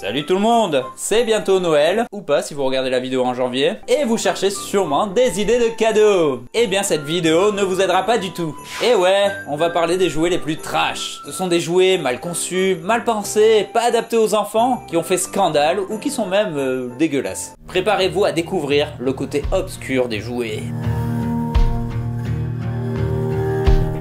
Salut tout le monde, c'est bientôt Noël, ou pas si vous regardez la vidéo en janvier, et vous cherchez sûrement des idées de cadeaux. Eh bien cette vidéo ne vous aidera pas du tout. Et ouais, on va parler des jouets les plus trash. Ce sont des jouets mal conçus, mal pensés, pas adaptés aux enfants, qui ont fait scandale ou qui sont même dégueulasses. Préparez-vous à découvrir le côté obscur des jouets.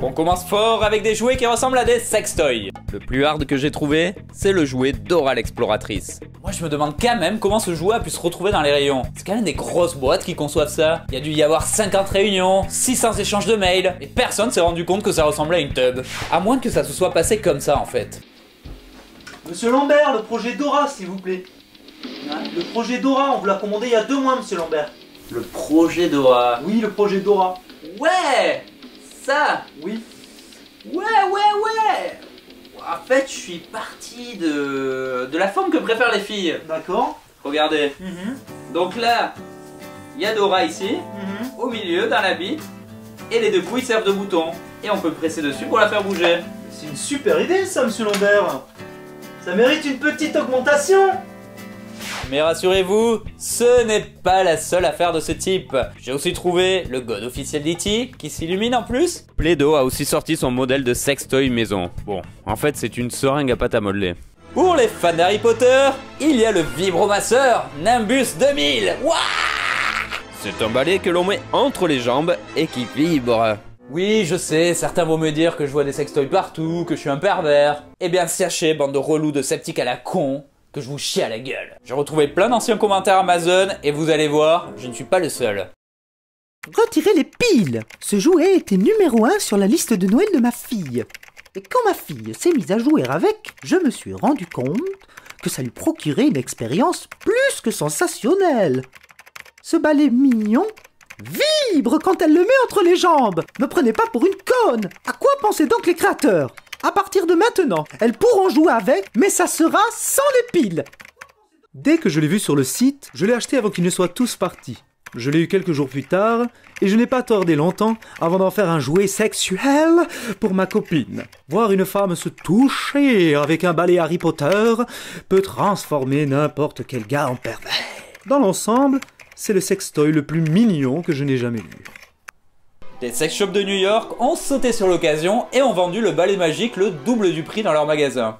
On commence fort avec des jouets qui ressemblent à des sextoys. Le plus hard que j'ai trouvé, c'est le jouet Dora l'exploratrice. Moi je me demande quand même comment ce jouet a pu se retrouver dans les rayons. C'est quand même des grosses boîtes qui conçoivent ça. Il y a dû y avoir 50 réunions, 600 échanges de mails, et personne s'est rendu compte que ça ressemblait à une tub. À moins que ça se soit passé comme ça en fait. Monsieur Lambert, le projet Dora s'il vous plaît. Le projet Dora, on vous l'a commandé il y a 2 mois monsieur Lambert. Le projet Dora. Oui, le projet Dora. Ouais, ça. Oui. Ouais. En fait, je suis parti de la forme que préfèrent les filles. D'accord. Regardez. Donc là, il y a Dora ici, au milieu, dans la bite, et les 2 couilles servent de boutons. Et on peut presser dessus pour la faire bouger. C'est une super idée ça monsieur Lambert. Ça mérite une petite augmentation. Mais rassurez-vous, ce n'est pas la seule affaire de ce type. J'ai aussi trouvé le god officiel d'E.T. qui s'illumine en plus. Play-Doh a aussi sorti son modèle de sextoy maison. Bon, en fait c'est une seringue à pâte à modeler. Pour les fans d'Harry Potter, il y a le vibromasseur Nimbus 2000. Wouah! C'est un balai que l'on met entre les jambes et qui vibre. Oui, je sais, certains vont me dire que je vois des sextoys partout, que je suis un pervers. Eh bien sachez, bande de relous de sceptiques à la con, que je vous chie à la gueule. J'ai retrouvé plein d'anciens commentaires Amazon et vous allez voir, je ne suis pas le seul. Retirez les piles. Ce jouet était numéro 1 sur la liste de Noël de ma fille. Et quand ma fille s'est mise à jouer avec, je me suis rendu compte que ça lui procurait une expérience plus que sensationnelle. Ce balai mignon vibre quand elle le met entre les jambes. Ne prenez pas pour une conne. À quoi pensaient donc les créateurs ? À partir de maintenant, elles pourront jouer avec, mais ça sera sans les piles. Dès que je l'ai vu sur le site, je l'ai acheté avant qu'ils ne soient tous partis. Je l'ai eu quelques jours plus tard, et je n'ai pas tardé longtemps avant d'en faire un jouet sexuel pour ma copine. Voir une femme se toucher avec un balai Harry Potter peut transformer n'importe quel gars en pervers. Dans l'ensemble, c'est le sextoy le plus mignon que je n'ai jamais vu. Les sex shops de New York ont sauté sur l'occasion et ont vendu le balai magique le double du prix dans leur magasin.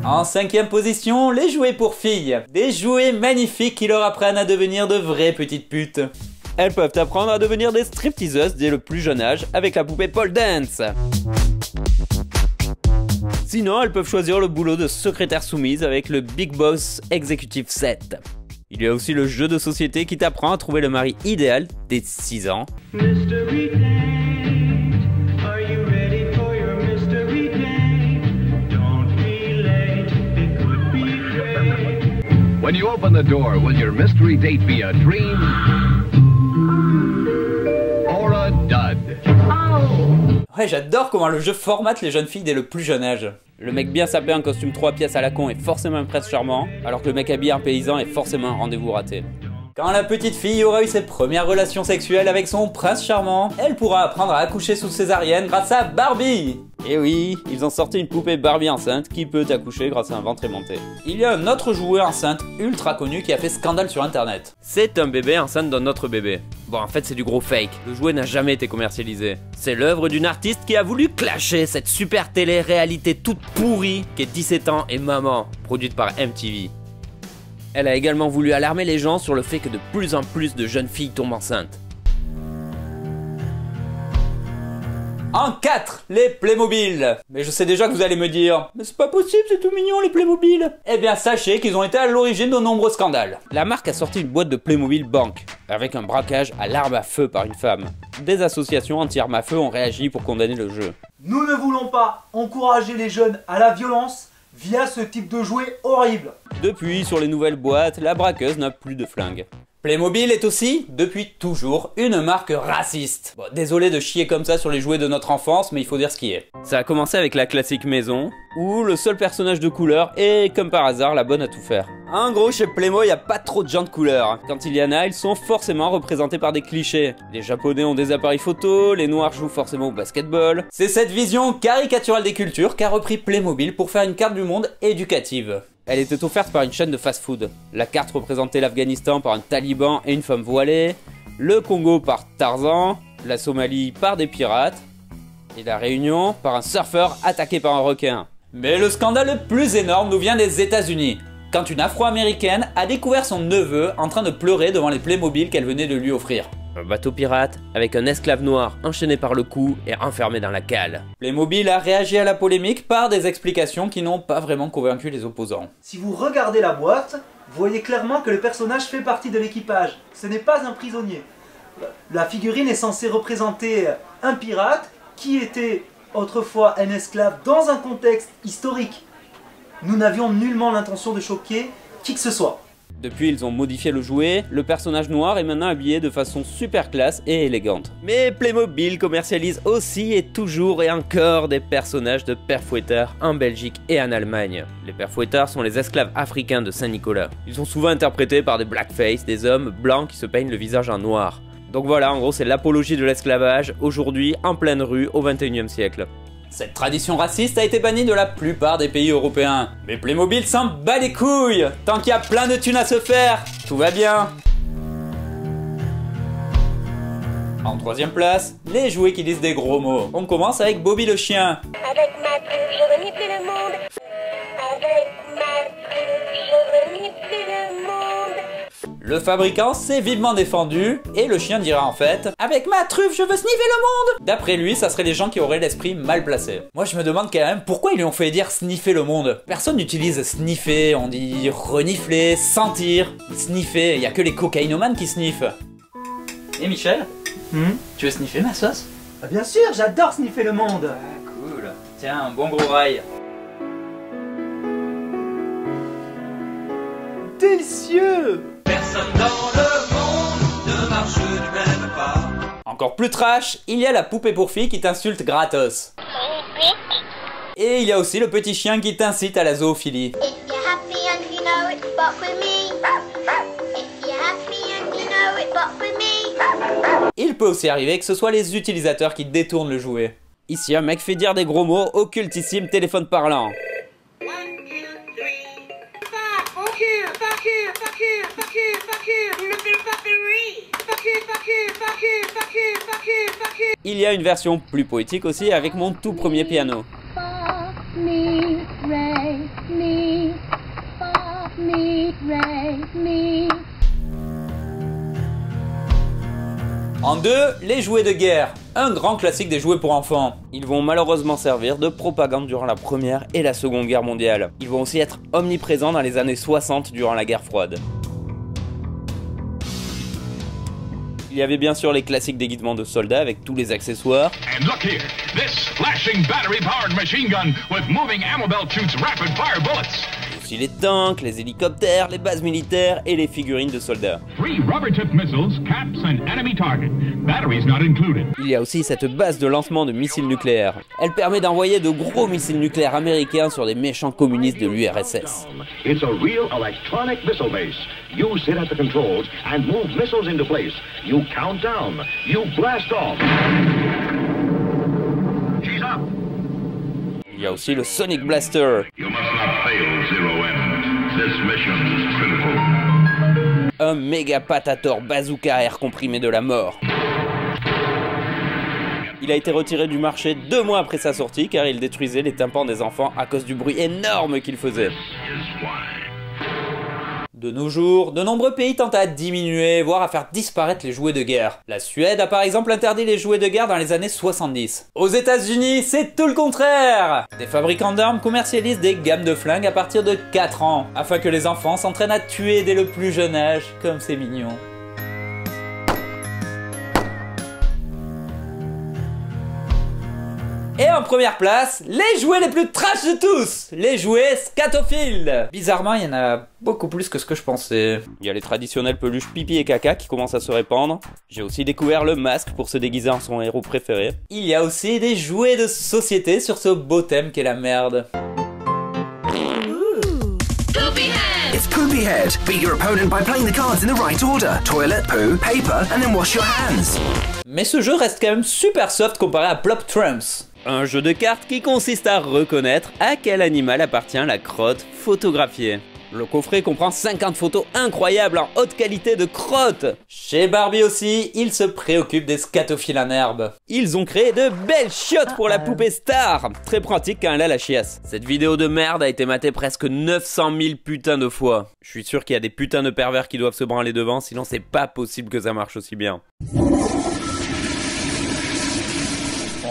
En 5e position, les jouets pour filles. Des jouets magnifiques qui leur apprennent à devenir de vraies petites putes. Elles peuvent apprendre à devenir des stripteaseuses dès le plus jeune âge avec la poupée pole dance. Sinon, elles peuvent choisir le boulot de secrétaire soumise avec le Big Boss Executive Set. Il y a aussi le jeu de société qui t'apprend à trouver le mari idéal dès 6 ans. When you open the door, will your mystery date be a dream or a dud? Ouais, j'adore comment le jeu formate les jeunes filles dès le plus jeune âge. Le mec bien sapé en costume 3 pièces à la con est forcément un prince charmant, alors que le mec habillé en paysan est forcément un rendez-vous raté. Quand la petite fille aura eu ses premières relations sexuelles avec son prince charmant, elle pourra apprendre à accoucher sous césarienne grâce à Barbie. Et oui, ils ont sorti une poupée Barbie enceinte qui peut accoucher grâce à un ventre aimanté. Il y a un autre jouet enceinte ultra connu qui a fait scandale sur internet. C'est un bébé enceinte d'un autre bébé. Bon, en fait c'est du gros fake, le jouet n'a jamais été commercialisé. C'est l'œuvre d'une artiste qui a voulu clasher cette super télé-réalité toute pourrie qui est 17 ans et maman, produite par MTV. Elle a également voulu alarmer les gens sur le fait que de plus en plus de jeunes filles tombent enceintes. En 4, les Playmobil. Mais je sais déjà que vous allez me dire, mais c'est pas possible, c'est tout mignon les Playmobil. Eh bien sachez qu'ils ont été à l'origine de nombreux scandales. La marque a sorti une boîte de Playmobil Bank, avec un braquage à l'arme à feu par une femme. Des associations anti-armes à feu ont réagi pour condamner le jeu. Nous ne voulons pas encourager les jeunes à la violence via ce type de jouet horrible. Depuis, sur les nouvelles boîtes, la braqueuse n'a plus de flingue. Playmobil est aussi, depuis toujours, une marque raciste. Bon, désolé de chier comme ça sur les jouets de notre enfance, mais il faut dire ce qui est. Ça a commencé avec la classique maison, où le seul personnage de couleur est, comme par hasard, la bonne à tout faire. En gros, chez Playmo, il n'y a pas trop de gens de couleur. Quand il y en a, ils sont forcément représentés par des clichés. Les Japonais ont des appareils photo, les Noirs jouent forcément au basketball. C'est cette vision caricaturale des cultures qu'a repris Playmobil pour faire une carte du monde éducative. Elle était offerte par une chaîne de fast-food. La carte représentait l'Afghanistan par un taliban et une femme voilée, le Congo par Tarzan, la Somalie par des pirates, et la Réunion par un surfeur attaqué par un requin. Mais le scandale le plus énorme nous vient des États-Unis, quand une Afro-Américaine a découvert son neveu en train de pleurer devant les Playmobil qu'elle venait de lui offrir. Un bateau pirate avec un esclave noir enchaîné par le cou et enfermé dans la cale. Playmobil a réagi à la polémique par des explications qui n'ont pas vraiment convaincu les opposants. Si vous regardez la boîte, vous voyez clairement que le personnage fait partie de l'équipage. Ce n'est pas un prisonnier. La figurine est censée représenter un pirate qui était autrefois un esclave dans un contexte historique. Nous n'avions nullement l'intention de choquer qui que ce soit. Depuis, ils ont modifié le jouet, le personnage noir est maintenant habillé de façon super classe et élégante. Mais Playmobil commercialise aussi et toujours et encore des personnages de pères fouetteurs en Belgique et en Allemagne. Les pères fouetteurs sont les esclaves africains de Saint-Nicolas. Ils sont souvent interprétés par des blackface, des hommes blancs qui se peignent le visage en noir. Donc voilà, en gros, c'est l'apologie de l'esclavage, aujourd'hui en pleine rue au XXIe siècle. Cette tradition raciste a été bannie de la plupart des pays européens. Mais Playmobil s'en bat les couilles. Tant qu'il y a plein de thunes à se faire, tout va bien. En troisième place, les jouets qui disent des gros mots. On commence avec Bobby le chien. Avec ma plume, je renifle le monde. Avec ma plume, je renifle le monde. Le fabricant s'est vivement défendu, et le chien dira en fait « Avec ma truffe, je veux sniffer le monde !» D'après lui, ça serait les gens qui auraient l'esprit mal placé. Moi je me demande quand même pourquoi ils lui ont fait dire sniffer le monde. Personne n'utilise sniffer, on dit renifler, sentir. Sniffer, y a que les cocaïnomanes qui sniffent. Et Michel, tu veux sniffer ma sauce? Ah, bien sûr, j'adore sniffer le monde. Ah cool, tiens un bon gros rail. Délicieux. Personne dans le monde ne marche du même pas. Encore plus trash, il y a la poupée pour fille qui t'insulte gratos. Et il y a aussi le petit chien qui t'incite à la zoophilie. If you're happy and you know it, walk with me. If you're happy and you know it, walk with me. Il peut aussi arriver que ce soit les utilisateurs qui détournent le jouet. Ici, un mec fait dire des gros mots au cultissime téléphone parlant. Il y a une version plus poétique aussi avec mon tout premier piano. En deux, les jouets de guerre, un grand classique des jouets pour enfants. Ils vont malheureusement servir de propagande durant la Première et la Seconde Guerre mondiale. Ils vont aussi être omniprésents dans les années 60 durant la guerre froide. Il y avait bien sûr les classiques déguisements de soldats avec tous les accessoires. And look here, this flashing battery-powered machine gun with moving ammo belt shoots rapid-fire bullets. Aussi les tanks, les hélicoptères, les bases militaires et les figurines de soldats. 3 rubber-tipped missiles, caps, and enemy target. Batteries not included. Il y a aussi cette base de lancement de missiles nucléaires. Elle permet d'envoyer de gros missiles nucléaires américains sur des méchants communistes de l'URSS. It's a real electronic missile base. You sit at the controls and move missiles into place. You count down. You blast off. She's up. Il y a aussi le Sonic Blaster. You must not fail, Zero M. This mission is critical. Un méga patator bazooka à air comprimé de la mort. Il a été retiré du marché 2 mois après sa sortie car il détruisait les tympans des enfants à cause du bruit énorme qu'il faisait. De nos jours, de nombreux pays tentent à diminuer, voire à faire disparaître les jouets de guerre. La Suède a par exemple interdit les jouets de guerre dans les années 70. Aux États-Unis, c'est tout le contraire! Des fabricants d'armes commercialisent des gammes de flingues à partir de 4 ans, afin que les enfants s'entraînent à tuer dès le plus jeune âge, comme c'est mignon. Et en première place, les jouets les plus trash de tous, les jouets scatophiles. Bizarrement, il y en a beaucoup plus que ce que je pensais. Il y a les traditionnels peluches pipi et caca qui commencent à se répandre. J'ai aussi découvert le masque pour se déguiser en son héros préféré. Il y a aussi des jouets de société sur ce beau thème qu'est la merde. Puppy Head. Beat your opponent by playing the cards in the right order. Toilet, poo, paper, and then wash your hands. Mais ce jeu reste quand même super soft comparé à Plop Trumps. Un jeu de cartes qui consiste à reconnaître à quel animal appartient la crotte photographiée. Le coffret comprend 50 photos incroyables en haute qualité de crotte. Chez Barbie aussi, ils se préoccupent des scatophiles en herbe. Ils ont créé de belles chiottes pour la poupée star. Très pratique quand elle a la chiasse. Cette vidéo de merde a été matée presque 900 000 putains de fois. Je suis sûr qu'il y a des putains de pervers qui doivent se branler devant, sinon c'est pas possible que ça marche aussi bien.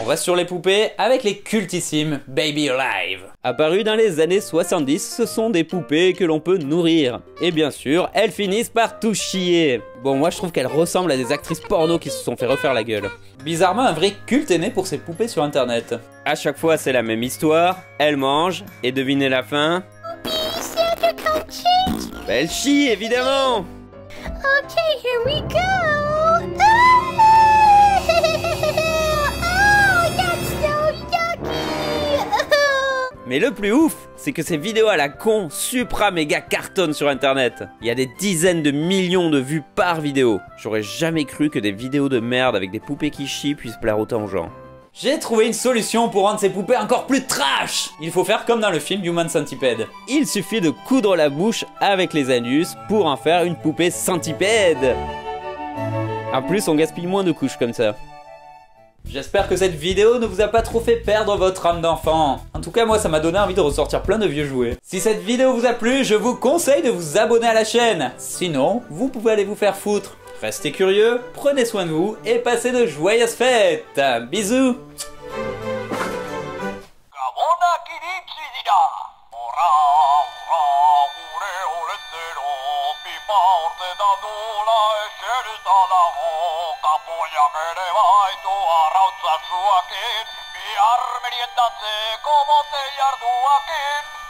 On reste sur les poupées avec les cultissimes Baby Alive. Apparues dans les années 70, ce sont des poupées que l'on peut nourrir. Et bien sûr, elles finissent par tout chier. Bon, moi je trouve qu'elles ressemblent à des actrices porno qui se sont fait refaire la gueule. Bizarrement, un vrai culte est né pour ces poupées sur internet. À chaque fois, c'est la même histoire. Elles mangent, et devinez la fin. Bah, elles chient, évidemment. Ok, here we go. Mais le plus ouf, c'est que ces vidéos à la con supra méga cartonnent sur internet. Il y a des dizaines de millions de vues par vidéo. J'aurais jamais cru que des vidéos de merde avec des poupées qui chient puissent plaire autant aux gens. J'ai trouvé une solution pour rendre ces poupées encore plus trash. Il faut faire comme dans le film Human Centipede. Il suffit de coudre la bouche avec les anus pour en faire une poupée centipède. En plus, on gaspille moins de couches comme ça. J'espère que cette vidéo ne vous a pas trop fait perdre votre âme d'enfant. En tout cas, moi, ça m'a donné envie de ressortir plein de vieux jouets. Si cette vidéo vous a plu, je vous conseille de vous abonner à la chaîne. Sinon, vous pouvez aller vous faire foutre. Restez curieux, prenez soin de vous et passez de joyeuses fêtes. Bisous. Piar meriendatzeko boteiar duakin